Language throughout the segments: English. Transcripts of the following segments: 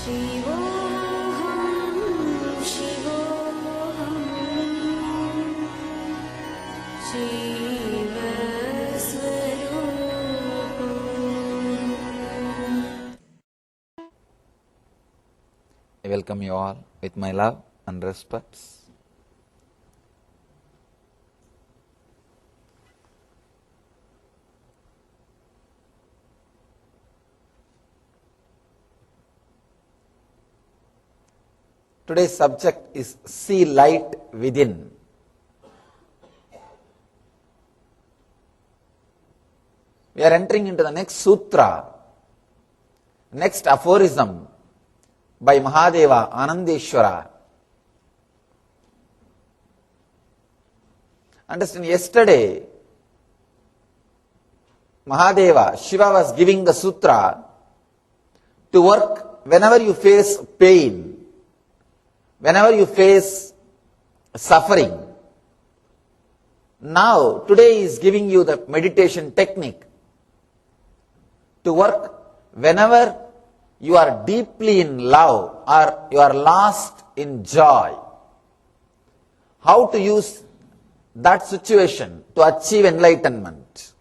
I welcome you all with my love and respects. Today's subject is see light within. We are entering into the next sutra, next aphorism by Mahadeva Anandeshwara. Understand, yesterday Mahadeva, Shiva was giving the sutra to work whenever you face pain, whenever you face suffering. Now, today he is giving you the meditation technique to work whenever you are deeply in love or you are lost in joy. How to use that situation to achieve enlightenment.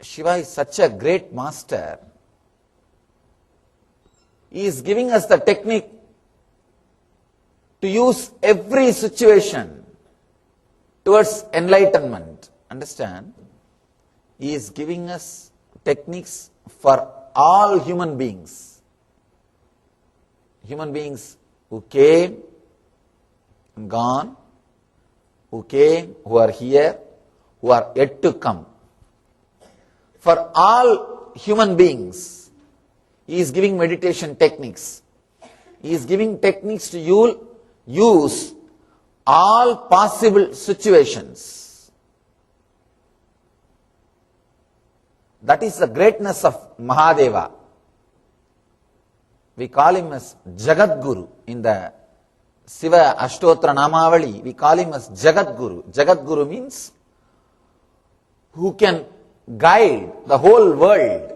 Shiva is such a great master. He is giving us the technique to use every situation towards enlightenment. Understand? He is giving us techniques for all human beings. Human beings who came and gone, who came, who are here, who are yet to come. For all human beings, he is giving meditation techniques. He is giving techniques to use all possible situations. That is the greatness of Mahadeva. We call him as Jagat Guru. In the Siva Ashtotra Namavali, we call him as Jagat Guru. Jagat Guru means who can guide the whole world,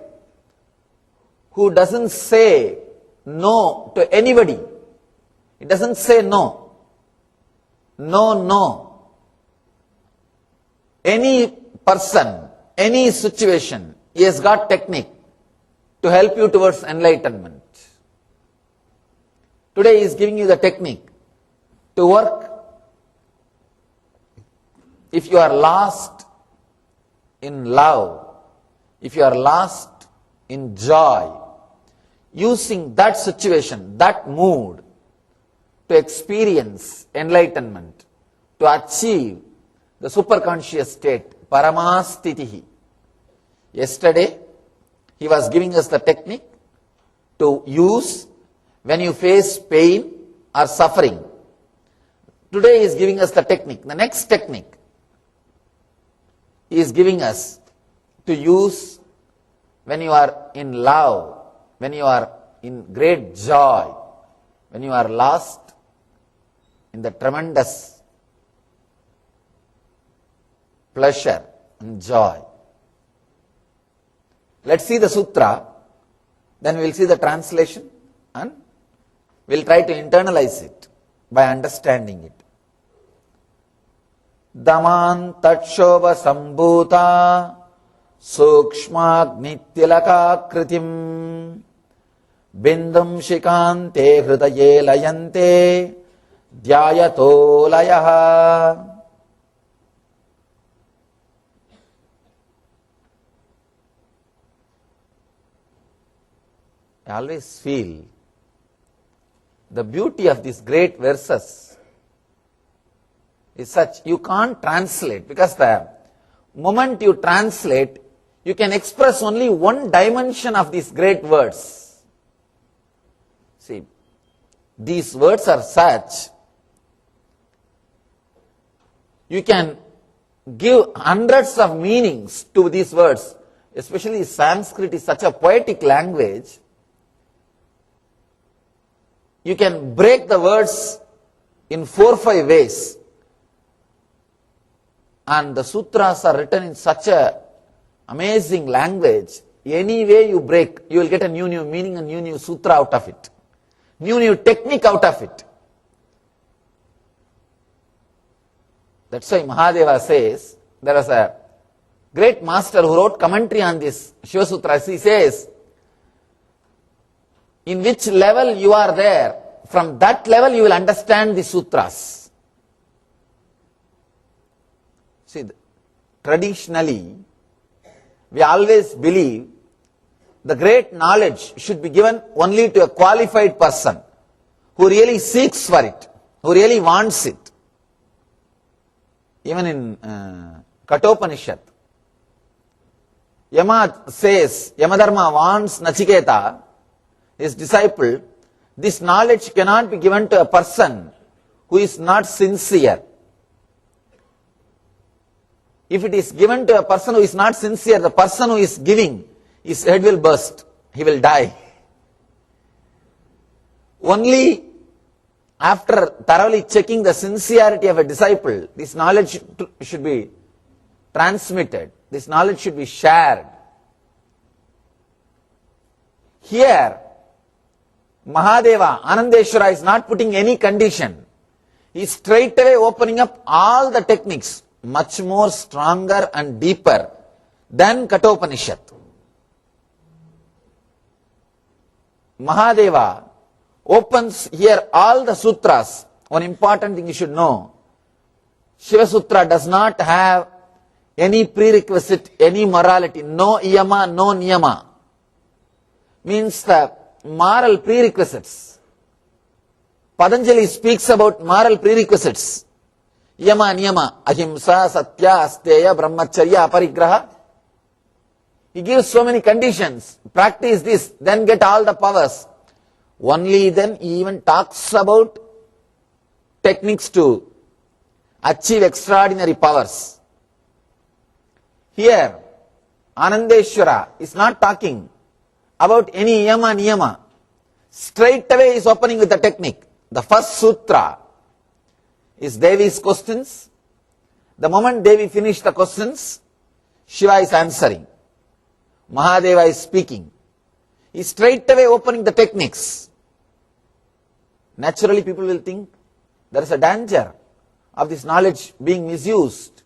who doesn't say no to anybody. He doesn't say no. No, no. Any person, any situation, he has got technique to help you towards enlightenment. Today he is giving you the technique to work. If you are lost in love, if you are lost in joy, using that situation, that mood to experience enlightenment, to achieve the superconscious state, Paramastitihi. Yesterday, he was giving us the technique to use when you face pain or suffering. Today, he is giving us the technique. The next technique he is giving us to use when you are in love, when you are in great joy, when you are lost in the tremendous pleasure and joy. Let's see the sutra, then we will see the translation and we will try to internalize it by understanding it. Daman tatshova sambhuta sukshmagnitilaka kritim bindum shikante hridaye layante dhyayato layaha. I always feel the beauty of these great verses is such, you can't translate, because the moment you translate, you can express only one dimension of these great words. See, these words are such, you can give hundreds of meanings to these words, especially Sanskrit is such a poetic language. You can break the words in 4 or 5 ways. And the sutras are written in such a amazing language. any way you break, you will get a new meaning, a new sutra out of it. New technique out of it. That's why Mahadeva says, there was a great master who wrote commentary on this Shiva Sutras. He says, in which level you are there, from that level you will understand the sutras. See, traditionally, we always believe the great knowledge should be given only to a qualified person who really seeks for it, who really wants it. Even in Kathopanishad, Yama says, Yamadharma wants Nachiketa, his disciple, this knowledge cannot be given to a person who is not sincere. If it is given to a person who is not sincere, the person who is giving, his head will burst, he will die. Only after thoroughly checking the sincerity of a disciple, this knowledge should be transmitted, this knowledge should be shared. Here, Mahadeva, Anandeshwara is not putting any condition. He is straight away opening up all the techniques, much more stronger and deeper than Kathopanishad. Mahadeva opens here all the sutras. One important thing you should know, Shiva Sutra does not have any prerequisite, any morality, no yama, no niyama. Means the moral prerequisites. Patanjali speaks about moral prerequisites. Yama, niyama, ahimsa, satya, asteya, brahmacharya, aparigraha. He gives so many conditions. Practice this, then get all the powers. Only then he even talks about techniques to achieve extraordinary powers. Here, Anandeshwara is not talking about any yama niyama. Straight away he is opening with the technique. The first sutra is Devi's questions. The moment Devi finished the questions, Shiva is answering. Mahadeva is speaking. He is straight away opening the techniques. Naturally people will think there is a danger of this knowledge being misused.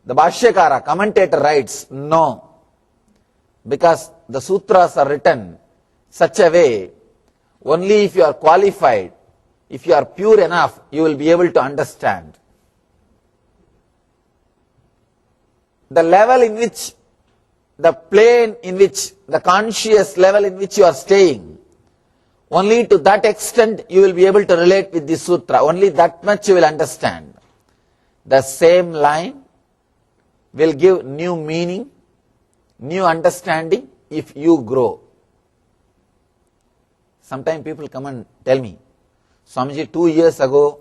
The Bhashyakara, commentator writes, no. Because the sutras are written such a way, only if you are qualified, if you are pure enough, you will be able to understand. The level in which, the plane in which, the conscious level in which you are staying, only to that extent you will be able to relate with the sutra. Only that much you will understand. The same line will give new meaning, new understanding if you grow. Sometimes people come and tell me, Swamiji, 2 years ago,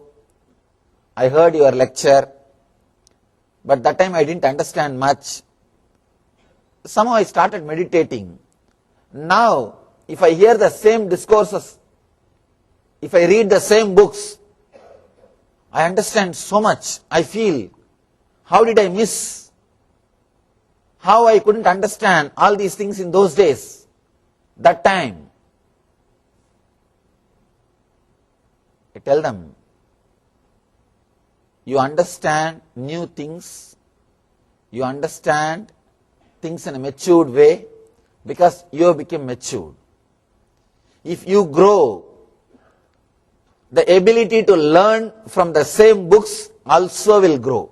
I heard your lecture, but that time I didn't understand much. Somehow I started meditating. Now, if I hear the same discourses, if I read the same books, I understand so much. I feel, how did I miss? How I couldn't understand all these things in those days, that time. I tell them, you understand new things, you understand things in a matured way because you have become matured. If you grow, the ability to learn from the same books also will grow.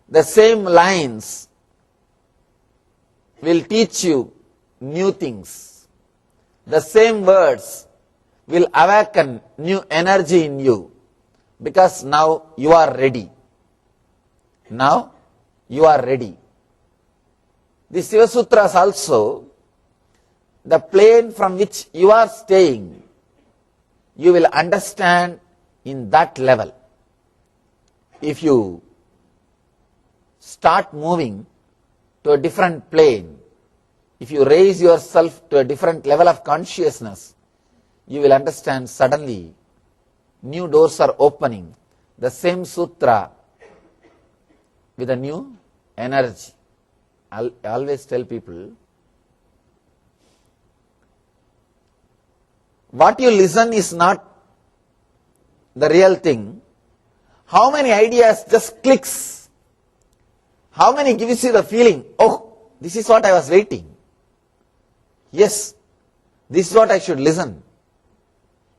The same lines will teach you new things. The same words will awaken new energy in you because now you are ready. Now you are ready. The Shiva Sutras also, the plane from which you are staying, you will understand in that level. If you start moving to a different plane, if you raise yourself to a different level of consciousness, you will understand suddenly new doors are opening. The same sutra with a new energy. I always tell people, what you listen is not the real thing. How many ideas just clicks? How many gives you the feeling, oh, this is what I was waiting. Yes, this is what I should listen.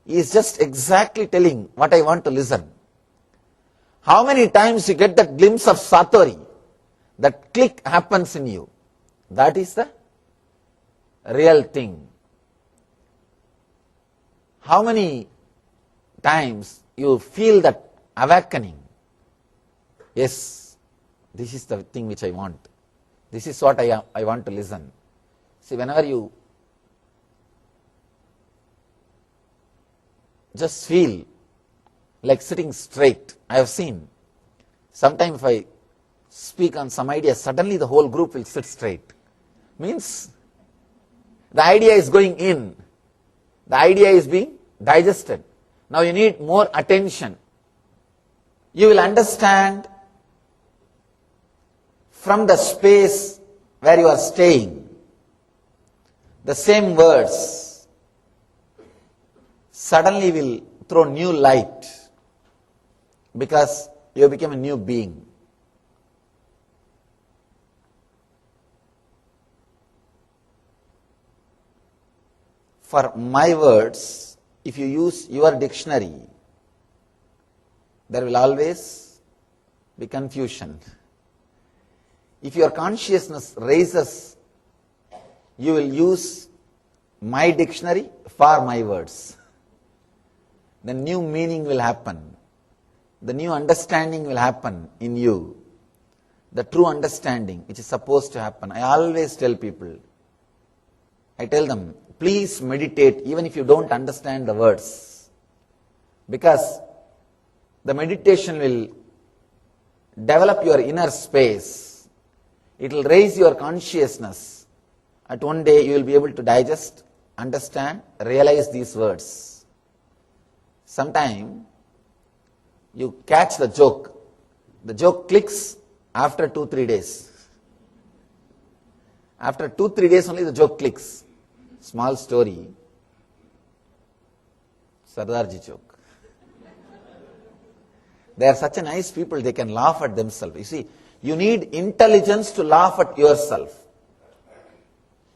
He is just exactly telling what I want to listen. How many times you get that glimpse of Satori, that click happens in you. That is the real thing. How many times you feel that awakening? Yes, this is the thing which I want. This is what I want to listen. See, whenever you just feel like sitting straight, I have seen, sometimes if I speak on some idea, suddenly the whole group will sit straight. Means the idea is going in. The idea is being digested. Now you need more attention. You will understand from the space where you are staying. The same words suddenly will throw new light because you become a new being. For my words, if you use your dictionary, there will always be confusion. If your consciousness raises, you will use my dictionary for my words. The new meaning will happen. The new understanding will happen in you. The true understanding which is supposed to happen. I always tell people, I tell them, please meditate even if you don't understand the words. Because the meditation will develop your inner space. It will raise your consciousness. At one day you will be able to digest, understand, realize these words. Sometime you catch the joke. The joke clicks after 2-3 days. After 2-3 days only the joke clicks. Small story. Sardarji joke. They are such a nice people, they can laugh at themselves. You see, you need intelligence to laugh at yourself.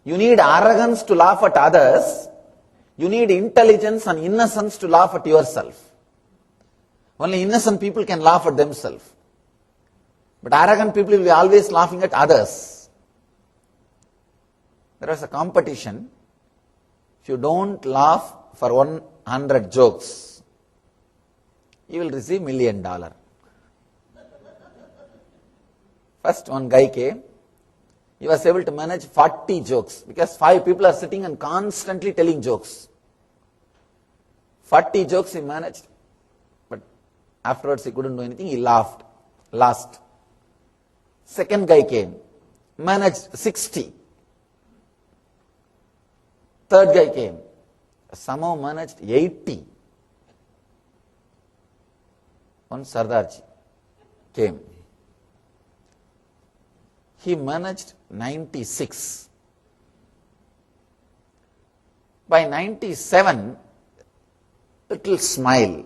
You need arrogance to laugh at others. You need intelligence and innocence to laugh at yourself. Only innocent people can laugh at themselves. But arrogant people will be always laughing at others. There was a competition. If you don't laugh for 100 jokes, you will receive $1 million. First one guy came. He was able to manage 40 jokes because 5 people are sitting and constantly telling jokes. 40 jokes he managed, but afterwards he couldn't do anything. He laughed. Last. Second guy came, managed 60. Third guy came, somehow managed 80. One Sardarji came. He managed 96. By 97, little smile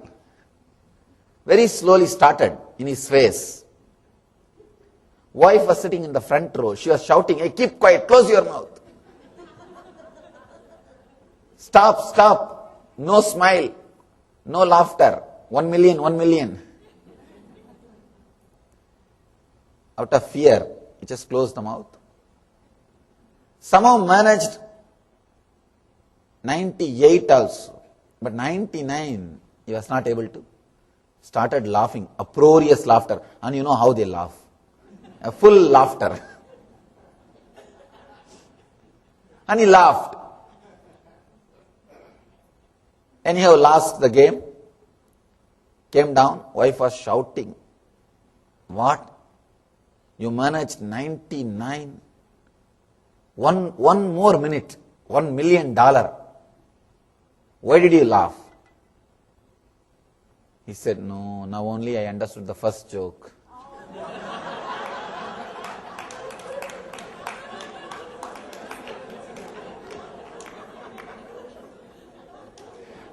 very slowly started in his face. Wife was sitting in the front row. She was shouting, "Hey, keep quiet, close your mouth. Stop, stop. No smile, no laughter. 1 million, 1 million. Out of fear, he just closed the mouth. Somehow managed 98 also. But 99, he was not able to. Started laughing, uproarious laughter. And you know how they laugh. A full laughter. And he laughed. Anyhow, lost the game. Came down, wife was shouting, "What? You managed 99? One more minute, $1 million. Why did you laugh?" He said, "No, now only I understood the first joke."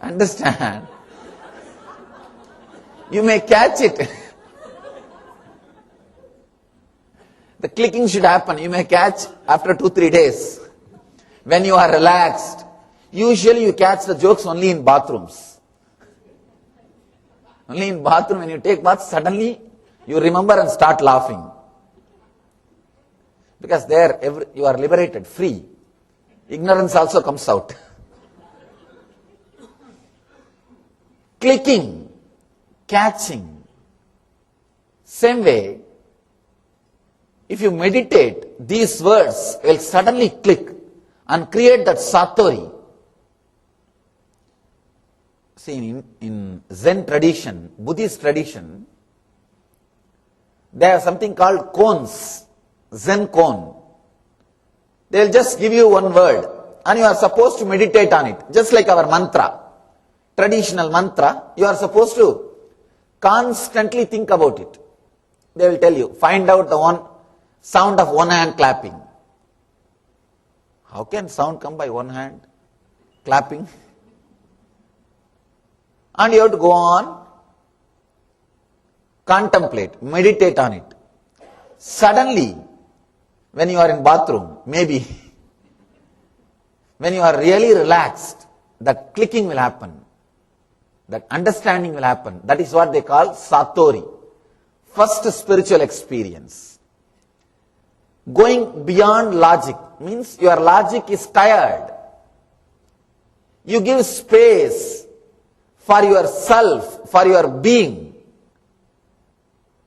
Understand? You may catch it. The clicking should happen. You may catch after 2-3 days. When you are relaxed. Usually you catch the jokes only in bathrooms. Only in bathroom, when you take bath, suddenly you remember and start laughing. Because there you are liberated, free. Ignorance also comes out. Clicking, catching. Same way, if you meditate, these words will suddenly click and create that satori. See, in Zen tradition, Buddhist tradition, they have something called koans, Zen koan. They will just give you one word and you are supposed to meditate on it, just like our mantra. Traditional mantra, you are supposed to constantly think about it. They will tell you, find out the one sound of one hand clapping. How can sound come by one hand clapping? And you have to go on, contemplate, meditate on it. Suddenly, when you are in bathroom, maybe, when you are really relaxed, that clicking will happen. That understanding will happen. That is what they call satori. First spiritual experience. Going beyond logic means your logic is tired. You give space for yourself, for your being,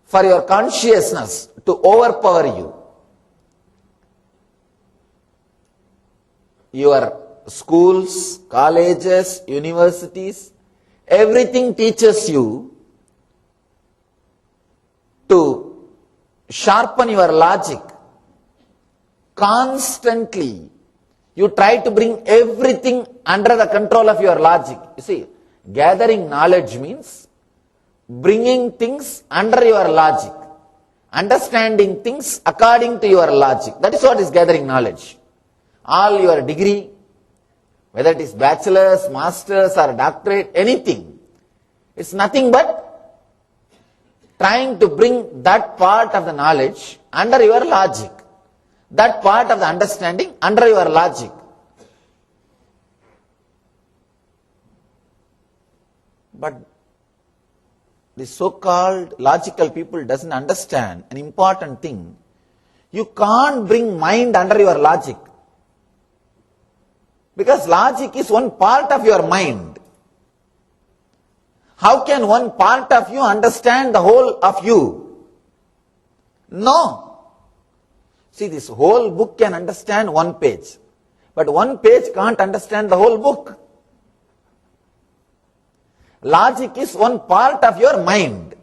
for your consciousness to overpower you. Your schools, colleges, universities, everything teaches you to sharpen your logic. Constantly, you try to bring everything under the control of your logic. You see, gathering knowledge means bringing things under your logic, understanding things according to your logic. That is what is gathering knowledge. All your degree, whether it is bachelor's, master's or doctorate, anything, it's nothing but trying to bring that part of the knowledge under your logic, that part of the understanding under your logic. But the so-called logical people doesn't understand an important thing. You can't bring mind under your logic. Because logic is one part of your mind. How can one part of you understand the whole of you? No. See, this whole book can understand one page. But one page can't understand the whole book. Logic is one part of your mind.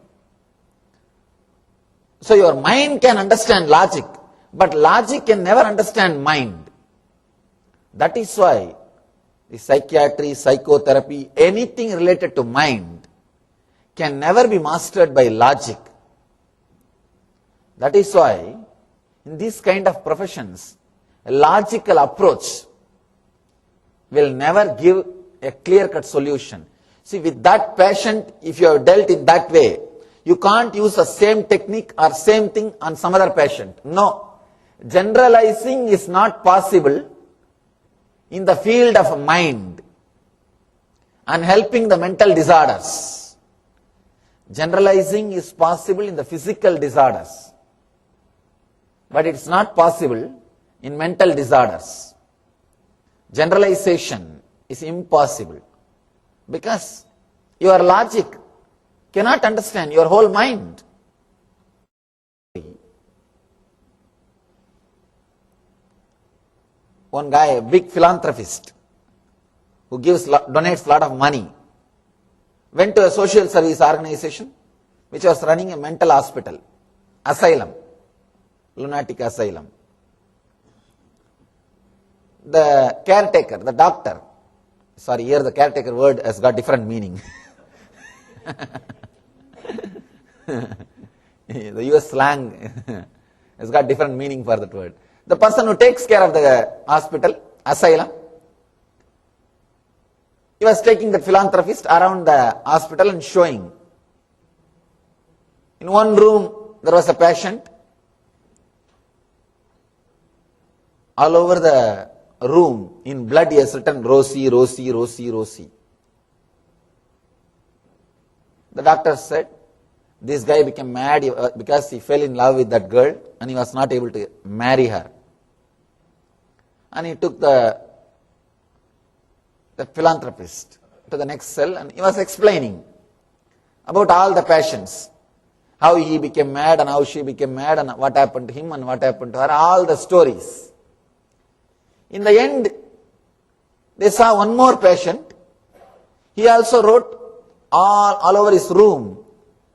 So your mind can understand logic, but logic can never understand mind. That is why the psychiatry, psychotherapy, anything related to mind can never be mastered by logic. That is why in these kind of professions, a logical approach will never give a clear-cut solution. See, with that patient, if you have dealt in that way, you can't use the same technique or same thing on some other patient. No. Generalizing is not possible in the field of mind and helping the mental disorders. Generalizing is possible in the physical disorders, but it's not possible in mental disorders. Generalization is impossible because your logic cannot understand your whole mind. One guy, a big philanthropist, who donates a lot of money, went to a social service organization which was running a mental hospital, asylum, lunatic asylum. The caretaker, the doctor, sorry, here the caretaker word has got different meaning. The US slang has got different meaning for that word. The person who takes care of the hospital, asylum, He was taking that philanthropist around the hospital and showing. In one room, there was a patient. All over the room, in blood, he has written Rosie, Rosie, Rosie, Rosie. The doctor said, this guy became mad because he fell in love with that girl and he was not able to marry her. And he took the philanthropist to the next cell and he was explaining about all the passions. How he became mad and how she became mad and what happened to him and what happened to her, all the stories. In the end, they saw one more patient. He also wrote all over his room,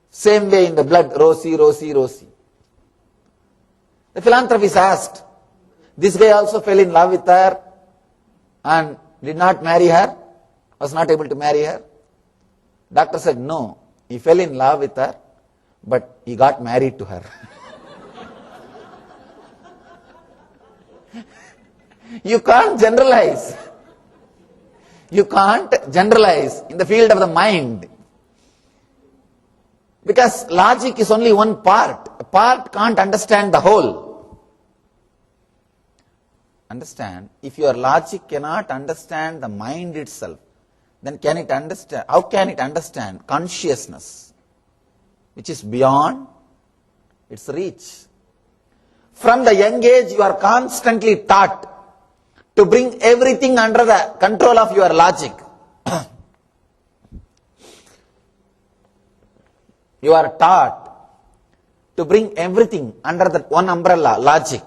same way in the blood, Rosie, Rosie, Rosie. The philanthropist asked, this guy also fell in love with her and did not marry her, was not able to marry her. Doctor said, no, he fell in love with her, but he got married to her. You can't generalize. You can't generalize in the field of the mind. Because logic is only one part. A part can't understand the whole. Understand? If your logic cannot understand the mind itself, then can it understand? How can it understand consciousness, which is beyond its reach? From the young age, you are constantly taught to bring everything under the control of your logic. You are taught to bring everything under that one umbrella, logic.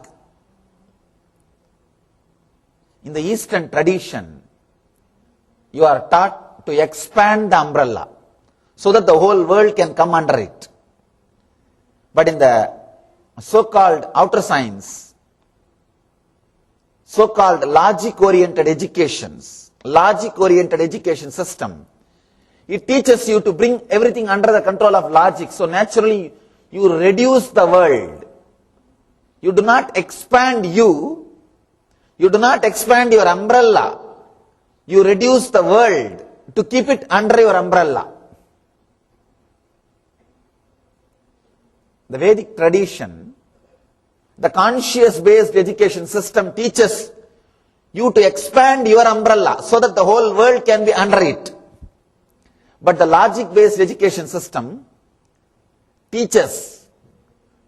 In the Eastern tradition, you are taught to expand the umbrella so that the whole world can come under it. But in the so-called outer science, so-called logic-oriented education system, it teaches you to bring everything under the control of logic. So naturally, you reduce the world. You do not expand you do not expand your umbrella. You reduce the world to keep it under your umbrella. The Vedic tradition, the conscious-based education system teaches you to expand your umbrella so that the whole world can be under it. But the logic-based education system teaches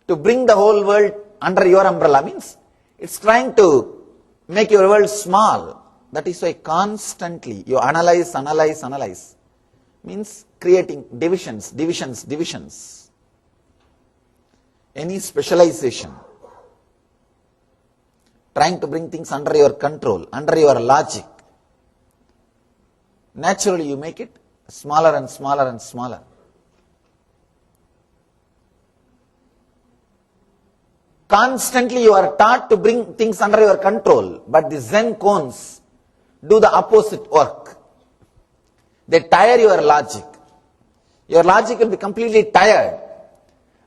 to bring the whole world under your umbrella. Means it's trying to make your world small. That is why constantly you analyze. Means creating divisions. Any specialization. Trying to bring things under your control, under your logic. Naturally you make it smaller and smaller and smaller. Constantly you are taught to bring things under your control, but the Zen cones do the opposite work. They tire your logic. Your logic will be completely tired.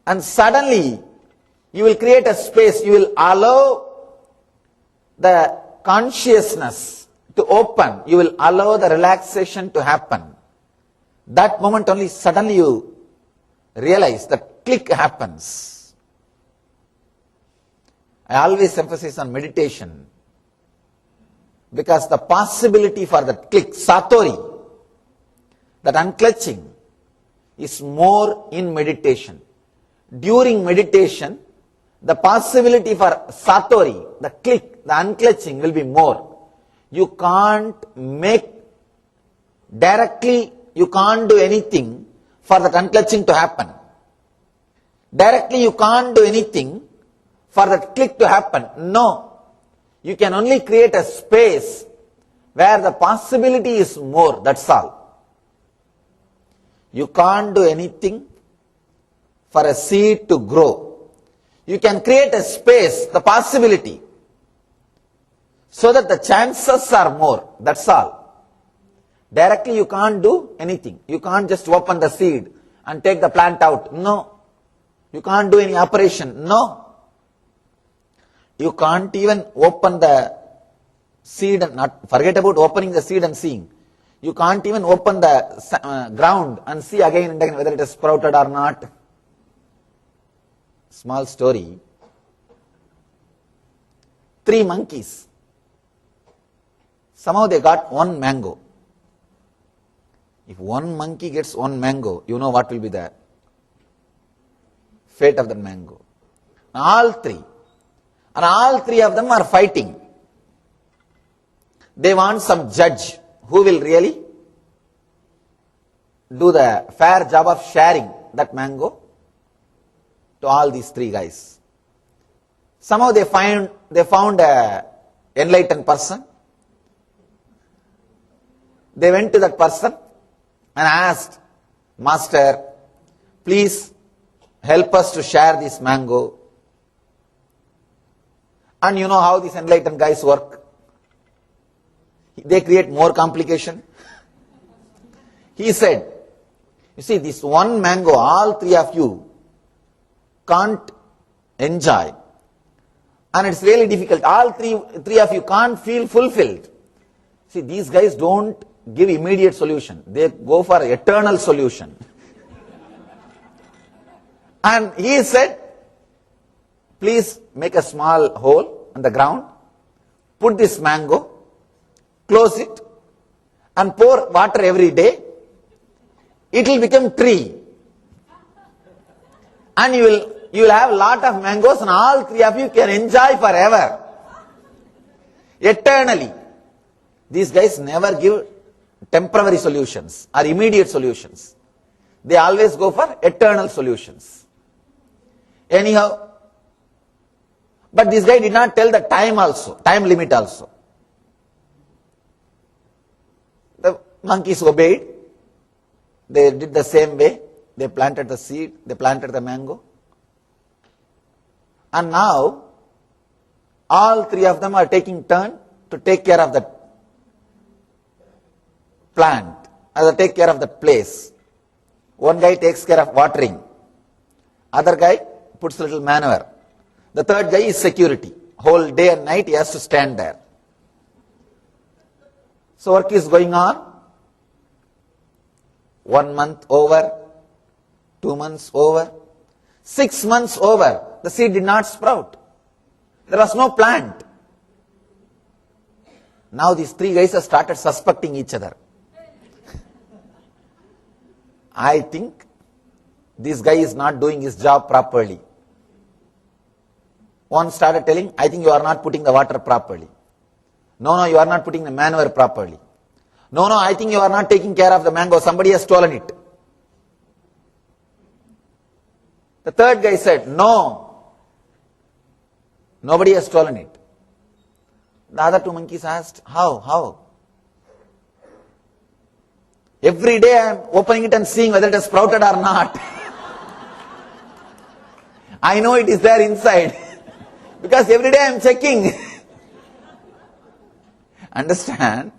And suddenly you will create a space, you will allow the consciousness to open, you will allow the relaxation to happen. That moment only suddenly you realize that click happens. I always emphasize on meditation because the possibility for that click, satori, that unclutching, is more in meditation. During meditation, the possibility for satori, the click, the unclutching will be more. You can't make directly, you can't do anything for that unclutching to happen. Directly you can't do anything for that click to happen. No. You can only create a space where the possibility is more, that's all. You can't do anything for a seed to grow. You can create a space, the possibility, so that the chances are more, that's all. Directly you can't do anything. You can't just open the seed and take the plant out. No. You can't do any operation. No. You can't even open the seed and not forget about opening the seed and seeing. You can't even open the ground and see again and again whether it is sprouted or not. Small story. 3 monkeys. Somehow they got 1 mango. If 1 monkey gets 1 mango, you know what will be the fate of the mango. All 3. And all 3 of them are fighting. They want some judge who will really do the fair job of sharing that mango to all these 3 guys. Somehow they found a enlightened person. They went to that person and asked, Master, please help us to share this mango. And you know how these enlightened guys work. They create more complication. He said, you see, this 1 mango, all 3 of you can't enjoy. And it's really difficult. All three of you can't feel fulfilled. See, these guys don't give immediate solution. They go for eternal solution. And he said, please make a small hole on the ground, put this mango, close it, and pour water every day. It will become tree. And you will have a lot of mangoes and all 3 of you can enjoy forever. Eternally. These guys never give temporary solutions or immediate solutions. They always go for eternal solutions. Anyhow, but this guy did not tell the time limit also. The monkeys obeyed. They did the same way. They planted the seed, they planted the mango. And now, all 3 of them are taking turn to take care of the plant, take care of the place. One guy takes care of watering. Other guy puts a little manure. The third guy is security. Whole day and night he has to stand there. So work is going on. 1 month over, 2 months over, 6 months over. The seed did not sprout. There was no plant. Now these 3 guys have started suspecting each other. I think this guy is not doing his job properly. One started telling, I think you are not putting the water properly. No, you are not putting the manure properly. No, I think you are not taking care of the mango. Somebody has stolen it. The third guy said, no, nobody has stolen it. The other 2 monkeys asked, how? Every day I am opening it and seeing whether it has sprouted or not. I know it is there inside. Because every day I am checking. Understand?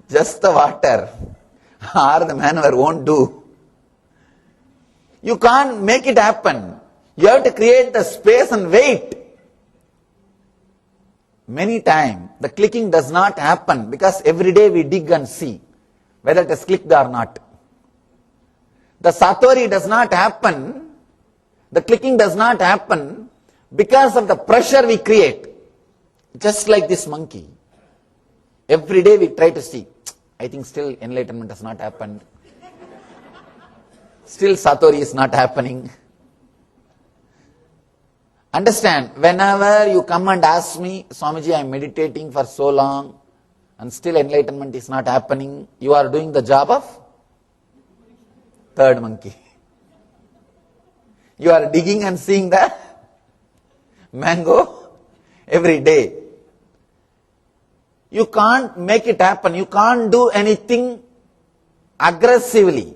Just the water or the manure won't do. You can't make it happen. You have to create the space and wait. Many times the clicking does not happen because every day we dig and see whether it is clicked or not. The satori does not happen, the clicking does not happen because of the pressure we create. Just like this monkey. Every day we try to see, I think still enlightenment has not happened. Still satori is not happening. Understand, whenever you come and ask me, Swamiji, I am meditating for so long and still enlightenment is not happening, you are doing the job of third monkey. You are digging and seeing the mango every day. You can't make it happen. You can't do anything aggressively.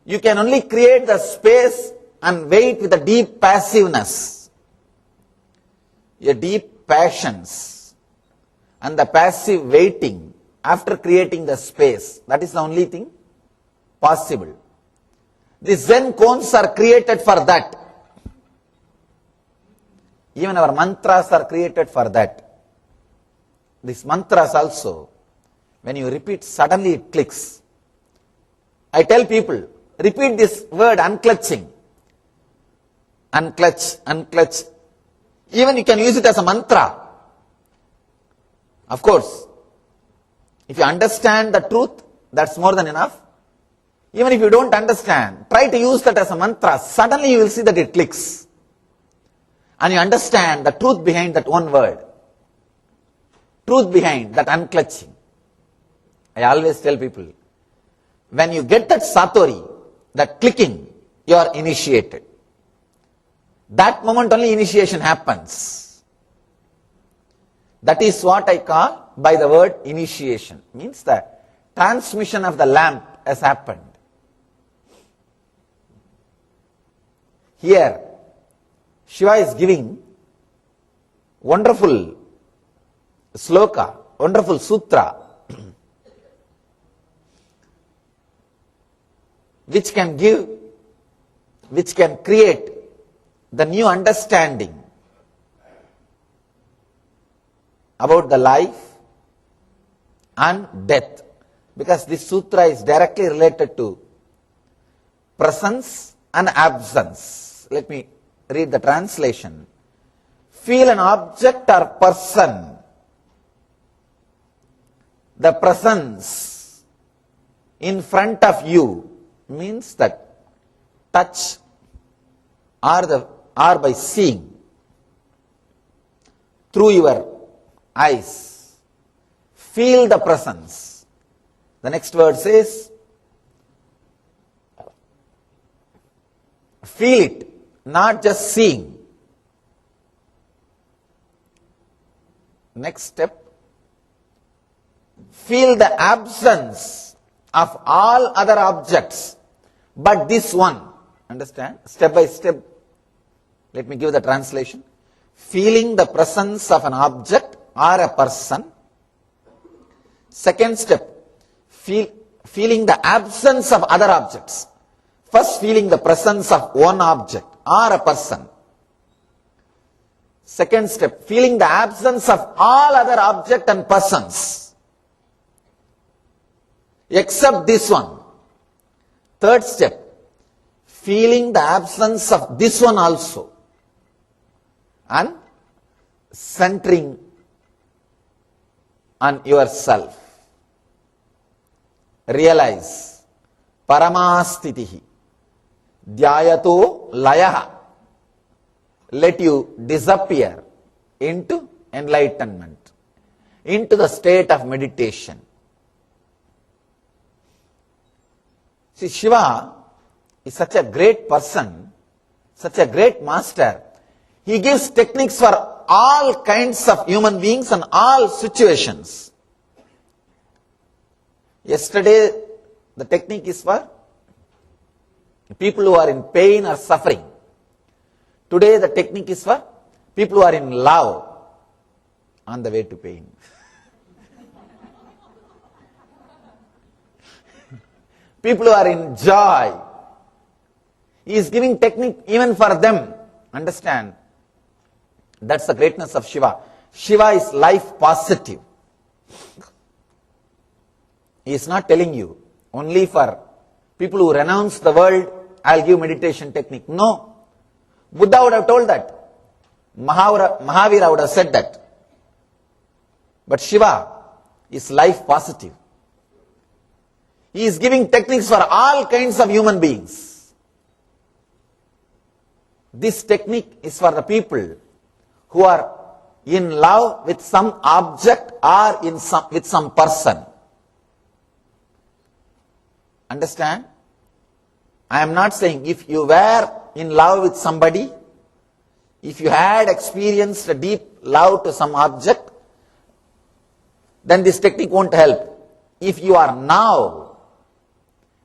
You can only create the space and wait with a deep passiveness, a deep patience, and the passive waiting after creating the space. That is the only thing possible. The Zen cones are created for that. Even our mantras are created for that. These mantras also, When you repeat, suddenly it clicks. I tell people, repeat this word unclutching. Unclutch, unclutch. Even you can use it as a mantra. Of course, if you understand the truth, that's more than enough. Even if you don't understand, try to use that as a mantra. Suddenly you will see that it clicks. And you understand the truth behind that one word. Truth behind that unclutching. I always tell people, when you get that satori, that clicking, you are initiated. That moment only initiation happens. That is what I call by the word initiation. Means the transmission of the lamp has happened. Here, Shiva is giving wonderful sloka, wonderful sutra, which can create the new understanding about the life and death. Because this sutra is directly related to presence and absence. Let me read the translation. Feel an object or person. The presence in front of you means that touch or by seeing through your eyes. Feel the presence. The next word says, feel it, not just seeing. Next step, feel the absence of all other objects but this one. Understand? Step by step. Let me give the translation. Feeling the presence of an object or a person. Second step, feeling the absence of other objects. First, feeling the presence of one object or a person. Second step, feeling the absence of all other objects and persons, except this one. Third step, feeling the absence of this one also, and centering on yourself. Realize, paramastitihi, dhyayato layaha. Let you disappear into enlightenment, into the state of meditation. See, Shiva is such a great person, such a great master. He gives techniques for all kinds of human beings and all situations. Yesterday, the technique is for people who are in pain or suffering. Today, the technique is for people who are in love on the way to pain. People who are in joy. He is giving technique even for them. Understand? That's the greatness of Shiva. Shiva is life positive. He is not telling you only for people who renounce the world, I'll give meditation technique. No. Buddha would have told that. Mahavira would have said that. But Shiva is life positive. He is giving techniques for all kinds of human beings. This technique is for the people who are in love with some object or with some person. Understand? I am not saying if you were in love with somebody, if you had experienced a deep love to some object, then this technique won't help. If you are now,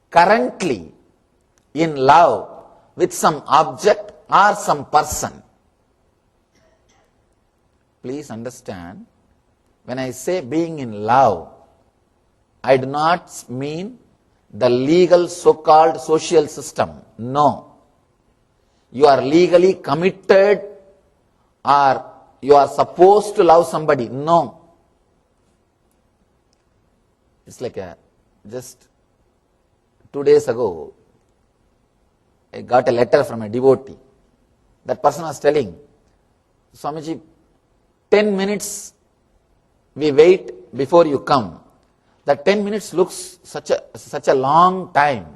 currently, in love with some object or some person, please understand, when I say being in love, I do not mean the legal so-called social system. No. You are legally committed or you are supposed to love somebody. No. It's like just 2 days ago, I got a letter from a devotee. That person was telling, Swamiji, 10 minutes we wait before you come. That 10 minutes looks such a long time.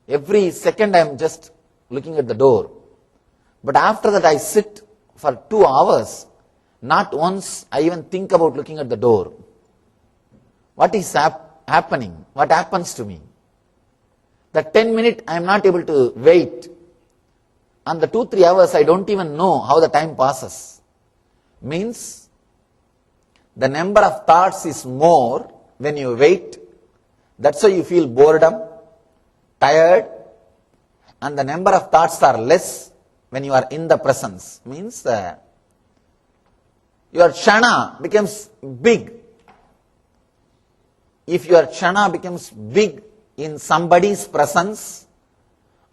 Every second I am just looking at the door. But after that I sit for 2 hours. Not once I even think about looking at the door. What is happening? What happens to me? That 10 minutes I am not able to wait. And the 2-3 hours I don't even know how the time passes. Means the number of thoughts is more when you wait. That's why you feel boredom, tired, and the number of thoughts are less when you are in the presence. Means your kshana becomes big. If your kshana becomes big in somebody's presence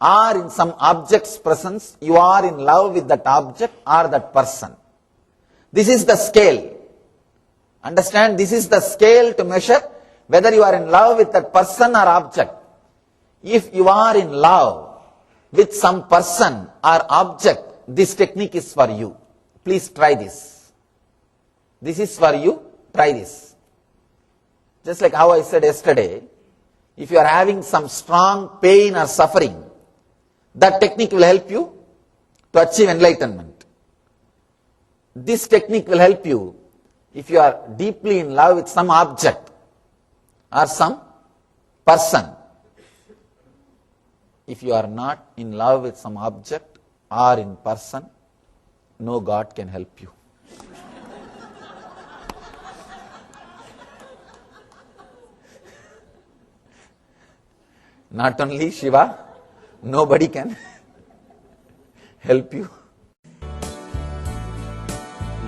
or in some object's presence, you are in love with that object or that person. This is the scale. Understand? This is the scale to measure whether you are in love with that person or object. If you are in love with some person or object, this technique is for you. Please try this. This is for you. Try this. Just like how I said yesterday, if you are having some strong pain or suffering, that technique will help you to achieve enlightenment. This technique will help you if you are deeply in love with some object or some person. If you are not in love with some object or in person, no God can help you. Not only Shiva, nobody can help you.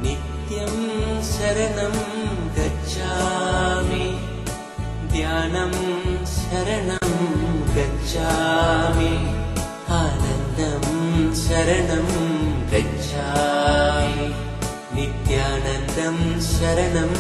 Nityam Sharanam Gacchami, Dhyanam Sharanam Gacchami, Anandam Sharanam Gacchami, Nityanandam Sharanam